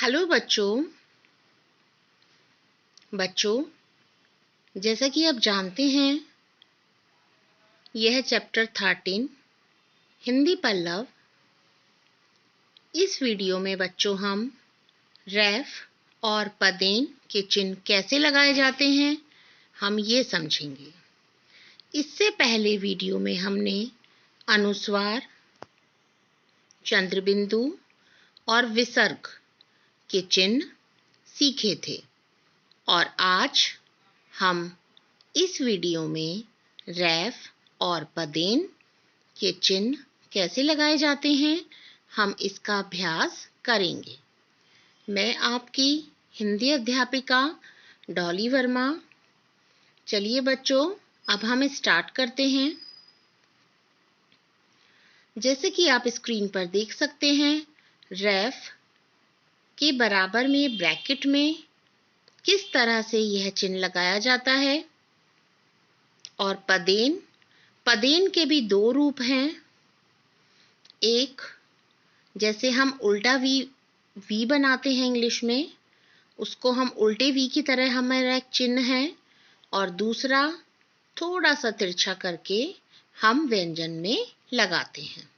Hello बच्चों, जैसा कि आप जानते हैं, यह चैप्टर 13 हिंदी पल्लव। इस वीडियो में बच्चों हम रैफ और पदेन के चिन्ह कैसे लगाए जाते हैं, हम ये समझेंगे। इससे पहले वीडियो में हमने अनुस्वार, चंद्रबिंदु और विसर्ग के चिन्ह सीखे थे और आज हम इस वीडियो में रैफ और पदेन के चिन्ह कैसे लगाए जाते हैं, हम इसका अभ्यास करेंगे। मैं आपकी हिंदी अध्यापिका डॉली वर्मा। चलिए बच्चों, अब हम स्टार्ट करते हैं। जैसे कि आप स्क्रीन पर देख सकते हैं, रैफ के बराबर में ब्रैकेट में किस तरह से यह चिन्ह लगाया जाता है। और पदेन के भी दो रूप हैं। एक, जैसे हम उल्टा वी बनाते हैं इंग्लिश में, उसको हम उल्टे वी की तरह हमारा एक चिन्ह है, और दूसरा थोड़ा सा तिरछा करके हम व्यंजन में लगाते हैं।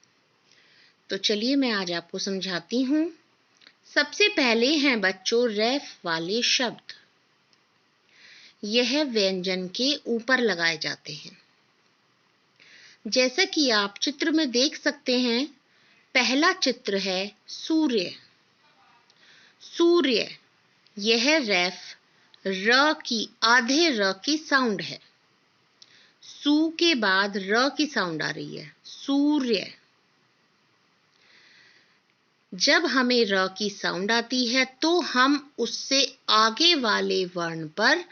तो चलिए मैं आज आपको समझाती हूँ। सबसे पहले हैं बच्चों रैफ वाले शब्द। यह व्यंजन के ऊपर लगाए जाते हैं। जैसा कि आप चित्र में देख सकते हैं, पहला चित्र है सूर्य। सूर्य, यह रैफ र की आधे र की साउंड है। सू के बाद र की साउंड आ रही है, सूर्य। जब हमें र की साउंड आती है तो हम उससे आगे वाले वर्ण पर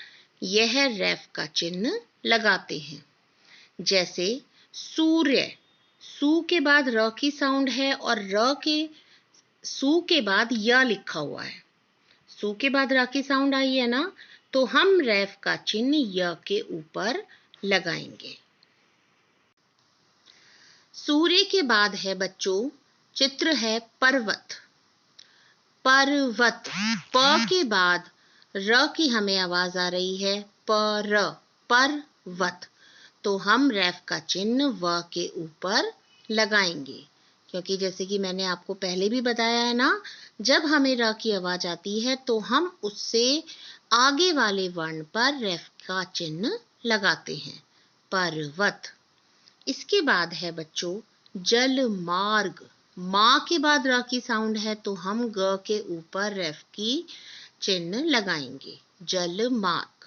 यह रैफ का चिन्ह लगाते हैं। जैसे सूर्य, सू के बाद र की साउंड है और सू के बाद य लिखा हुआ है। सू के बाद र की साउंड आई है ना, तो हम रैफ का चिन्ह य के ऊपर लगाएंगे। सूर्य के बाद है बच्चों चित्र है पर्वत। पर्वत, प के बाद र की हमें आवाज आ रही है, पर्वत। तो हम रैफ का चिन्ह व के ऊपर लगाएंगे, क्योंकि जैसे कि मैंने आपको पहले भी बताया है ना, जब हमें र की आवाज आती है तो हम उससे आगे वाले वर्ण पर रैफ का चिन्ह लगाते हैं, पर्वत। इसके बाद है बच्चों जल मार्ग। माँ के बाद र की साउंड है तो हम ग के ऊपर रैफ की चिन्ह लगाएंगे, जल मार्ग।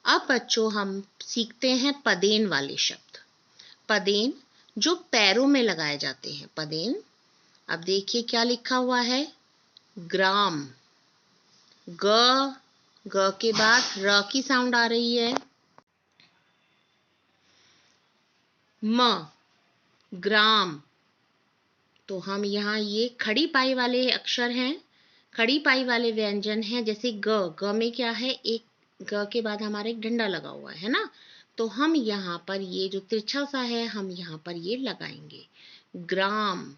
अब बच्चों हम सीखते हैं पदेन वाले शब्द। पदेन जो पैरों में लगाए जाते हैं, पदेन। अब देखिए क्या लिखा हुआ है, ग्राम। ग के बाद र की साउंड आ रही है, म, ग्राम। तो हम यहाँ ये खड़ी पाई वाले अक्षर हैं, खड़ी पाई वाले व्यंजन हैं। जैसे ग में क्या है, एक ग के बाद हमारा एक डंडा लगा हुआ है ना, तो हम यहाँ पर ये जो तिरछा सा है, हम यहाँ पर ये लगाएंगे, ग्राम।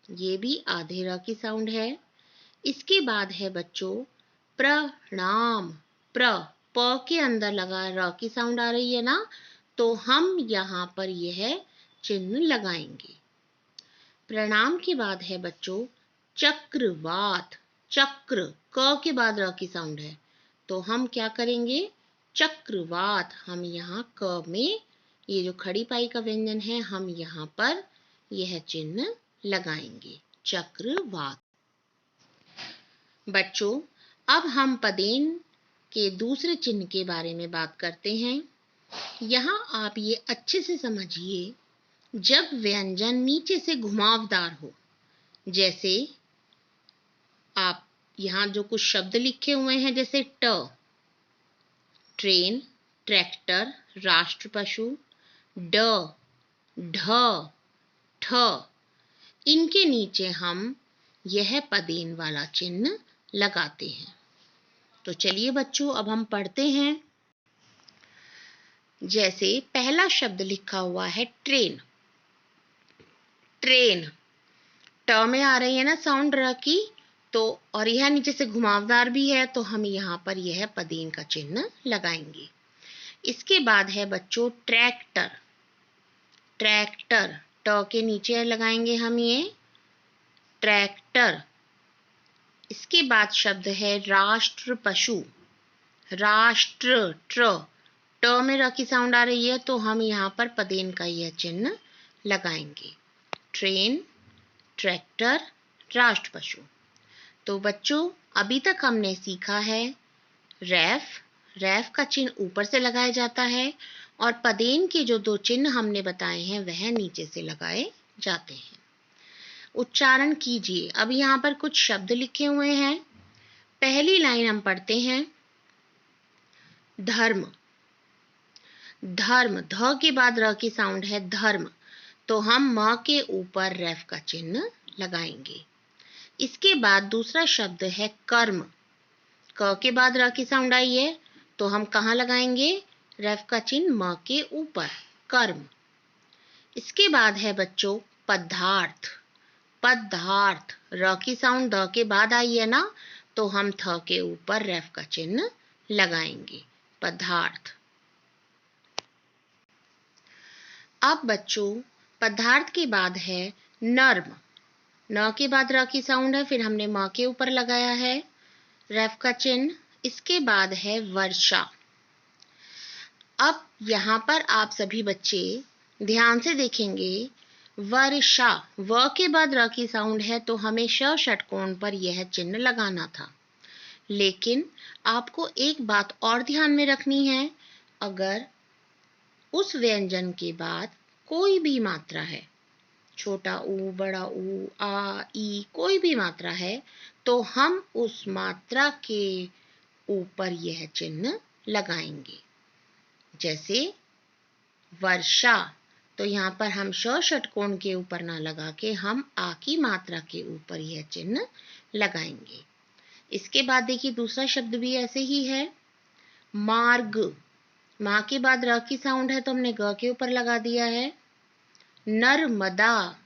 ये भी आधे र की साउंड है। इसके बाद है बच्चों प्रणाम। प के अंदर लगा र की साउंड आ रही है ना, तो हम यहाँ पर यह चिन्ह लगाएंगे। प्रणाम के बाद है बच्चों चक्रवात। चक्र, क के बाद र की साउंड है, तो हम क्या करेंगे, चक्रवात। हम यहाँ क में ये जो खड़ी पाई का व्यंजन है, हम यहाँ पर यह चिन्ह लगाएंगे, चक्रवात। बच्चों, अब हम पदेन के दूसरे चिन्ह के बारे में बात करते हैं। यहाँ आप ये अच्छे से समझिए, जब व्यंजन नीचे से घुमावदार हो, जैसे आप यहाँ जो कुछ शब्द लिखे हुए हैं, जैसे ट्रेन, ट्रैक्टर, राष्ट्र पशु, ढ, ठ, इनके नीचे हम यह पदेन वाला चिन्ह लगाते हैं। तो चलिए बच्चों, अब हम पढ़ते हैं। जैसे पहला शब्द लिखा हुआ है ट्रेन। ट्रेन, ट में आ रही है ना साउंड र की, तो और यह नीचे से घुमावदार भी है, तो हम यहाँ पर यह पदेन का चिन्ह लगाएंगे। इसके बाद है बच्चों ट्रैक्टर। ट्रैक्टर ट के नीचे लगाएंगे हम ये ट्रैक्टर। इसके बाद शब्द है राष्ट्र पशु। राष्ट्र ट्र, ट में र की साउंड आ रही है, तो हम यहाँ पर पदेन का यह चिन्ह लगाएंगे। ट्रेन, ट्रैक्टर, राष्ट्र पशु। तो बच्चों अभी तक हमने सीखा है रैफ। रैफ का चिन्ह ऊपर से लगाया जाता है और पदेन के जो 2 चिन्ह हमने बताए हैं वह नीचे से लगाए जाते हैं। उच्चारण कीजिए। अब यहाँ पर कुछ शब्द लिखे हुए हैं। पहली लाइन हम पढ़ते हैं। धर्म। धर्म, ध के बाद र की साउंड है धर्म, तो हम म के ऊपर रैफ का चिन्ह लगाएंगे। इसके बाद दूसरा शब्द है कर्म। क के बाद र की साउंड आई है, तो हम कहाँ लगाएंगे? रैफ का चिन्ह म के ऊपर, कर्म। इसके बाद है बच्चों पदार्थ। पदार्थ, र की साउंड द के बाद आई है ना, तो हम थ के ऊपर रैफ का चिन्ह लगाएंगे, पदार्थ। अब बच्चों पदार्थ के बाद है नर्म। न के बाद र की साउंड है, फिर हमने म के ऊपर लगाया है रैफ का चिन्ह। इसके बाद है वर्षा। अब यहाँ पर आप सभी बच्चे ध्यान से देखेंगे, वर्षा, व के बाद र की साउंड है, तो हमें श षटकोण पर यह चिन्ह लगाना था। लेकिन आपको एक बात और ध्यान में रखनी है, अगर उस व्यंजन के बाद कोई भी मात्रा है, छोटा ऊ, बड़ा ऊ, आ, ई, कोई भी मात्रा है, तो हम उस मात्रा के ऊपर यह चिन्ह लगाएंगे। जैसे वर्षा, तो यहाँ पर हम श षटकोण के ऊपर ना लगा के हम आ की मात्रा के ऊपर यह चिन्ह लगाएंगे। इसके बाद देखिए दूसरा शब्द भी ऐसे ही है, मार्ग। माँ के बाद र की साउंड है, तो हमने ग के ऊपर लगा दिया है। नर्मदा,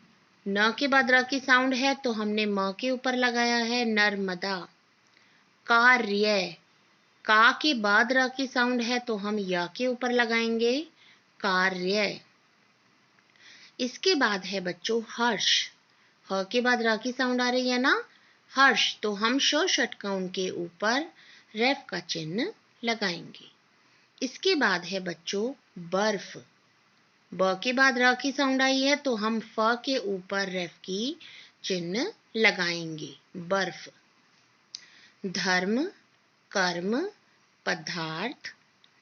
न के बाद र की साउंड है, तो हमने म के ऊपर लगाया है, नर्मदा। कार्य, का के बाद र की साउंड है, तो हम य के ऊपर लगाएंगे, कार्य। इसके बाद है बच्चों हर्ष। ह के बाद र की साउंड आ रही है ना, हर्ष, तो हम श षटकोण के ऊपर रैफ का चिन्ह लगाएंगे। इसके बाद है बच्चों बर्फ। ब के बाद र की साउंड आई है, तो हम फ के ऊपर रैफ की चिन्ह लगाएंगे, बर्फ। धर्म, कर्म, पदार्थ,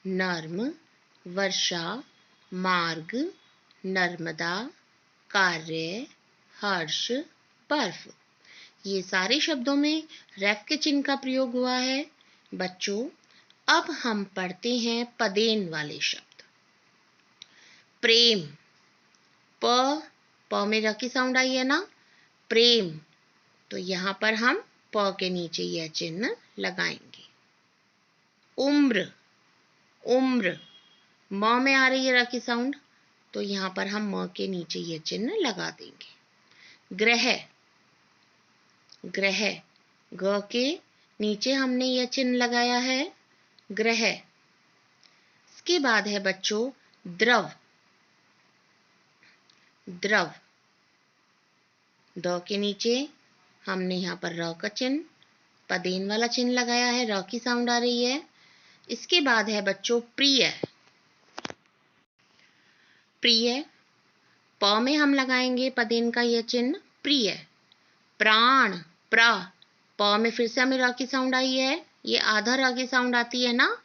नर्म, वर्षा, मार्ग, नर्मदा, कार्य, हर्ष, बर्फ। ये सारे शब्दों में रैफ के चिन्ह का प्रयोग हुआ है। बच्चों अब हम पढ़ते हैं पदेन वाले शब्द। प्रेम, प में र की साउंड आई है ना, प्रेम, तो यहाँ पर हम प के नीचे यह चिन्ह लगाएंगे। उम्र, उम्र, म में आ रही है र की साउंड, तो यहाँ पर हम म के नीचे यह चिन्ह लगा देंगे। ग्रह, ग्रह, ग के नीचे हमने यह चिन्ह लगाया है, ग्रह। इसके बाद है बच्चों द्रव। द्रव, द के नीचे हमने यहाँ पर र का चिन्ह, पदेन वाला चिन्ह लगाया है, र की साउंड आ रही है। इसके बाद है बच्चों प्रिय। प्रिय, प में हम लगाएंगे पदेन का यह चिन्ह, प्रिय। प्राण, प्रा, प में फिर से हमें र की साउंड आई है, ये आधा र की साउंड आती है ना,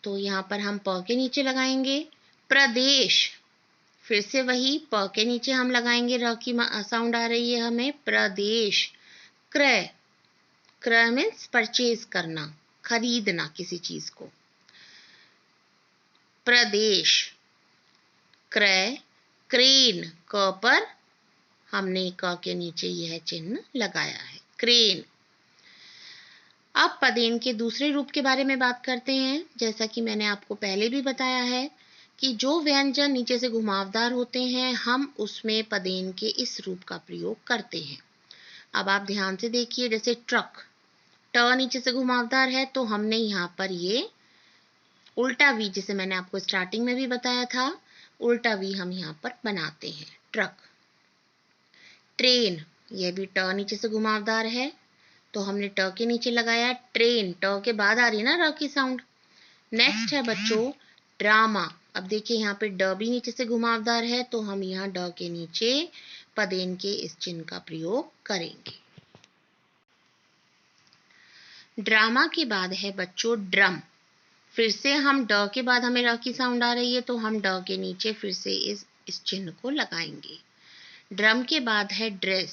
तो यहाँ पर हम प के नीचे लगाएंगे। प्रदेश, फिर से वही प के नीचे हम लगाएंगे, र की साउंड आ रही है हमें, प्रदेश। क्रय, क्रय मीन्स परचेज करना, खरीदना किसी चीज को, प्रदेश। क्रय, क्रेन, क पर हमने क के नीचे यह चिन्ह लगाया है, क्रेन। अब पदेन के दूसरे रूप के बारे में बात करते हैं। जैसा कि मैंने आपको पहले भी बताया है कि जो व्यंजन नीचे से घुमावदार होते हैं, हम उसमें पदेन के इस रूप का प्रयोग करते हैं। अब आप ध्यान से देखिए, जैसे ट्रक, ट नीचे से घुमावदार है तो हमने यहाँ पर ये उल्टा वी, जैसे मैंने आपको स्टार्टिंग में भी बताया था, उल्टा वी हम यहाँ पर बनाते हैं, ट्रक। ट्रेन, यह भी ट नीचे से घुमावदार है तो हमने ट के नीचे लगाया ट्रेन, ट के बाद आ रही है ना र की साउंड। नेक्स्ट है बच्चों ड्रामा। अब देखिए यहाँ पे ड भी नीचे से घुमावदार है तो हम यहाँ ड के नीचे पदेन के इस चिन्ह का प्रयोग करेंगे। ड्रामा के बाद है बच्चों ड्रम। फिर से हम ड के बाद हमें र की साउंड आ रही है तो हम ड के नीचे फिर से इस चिन्ह को लगाएंगे। ड्रम के बाद है ड्रेस,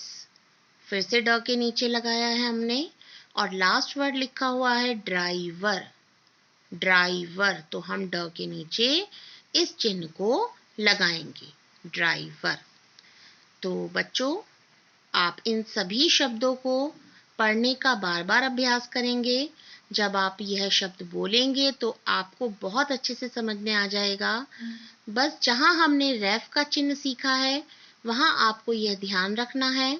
फिर से ड के नीचे लगाया है हमने, और लास्ट वर्ड लिखा हुआ है ड्राइवर, ड्राइवर, तो हम ड के नीचे इस चिन्ह को लगाएंगे, ड्राइवर। तो बच्चों, आप इन सभी शब्दों को पढ़ने का बार बार अभ्यास करेंगे। जब आप यह शब्द बोलेंगे तो आपको बहुत अच्छे से समझ में आ जाएगा। बस जहाँ हमने रेफ का चिन्ह सीखा है वहाँ आपको यह ध्यान रखना है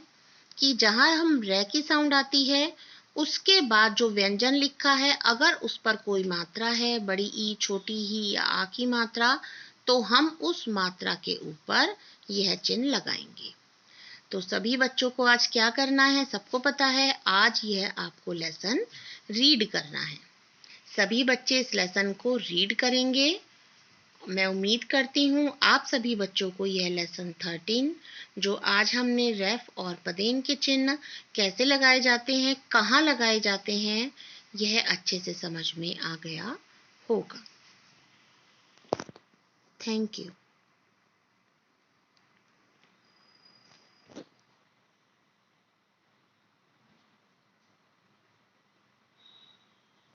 कि जहाँ हम रे की साउंड आती है उसके बाद जो व्यंजन लिखा है, अगर उस पर कोई मात्रा है, बड़ी ई, छोटी ही या आ की मात्रा, तो हम उस मात्रा के ऊपर यह चिन्ह लगाएंगे। तो सभी बच्चों को आज क्या करना है, सबको पता है, आज यह आपको लेसन रीड करना है। सभी बच्चे इस लेसन को रीड करेंगे। मैं उम्मीद करती हूँ आप सभी बच्चों को यह लेसन 13, जो आज हमने रेफ और पदेन के चिन्ह कैसे लगाए जाते हैं, कहाँ लगाए जाते हैं, यह अच्छे से समझ में आ गया होगा। Thank you.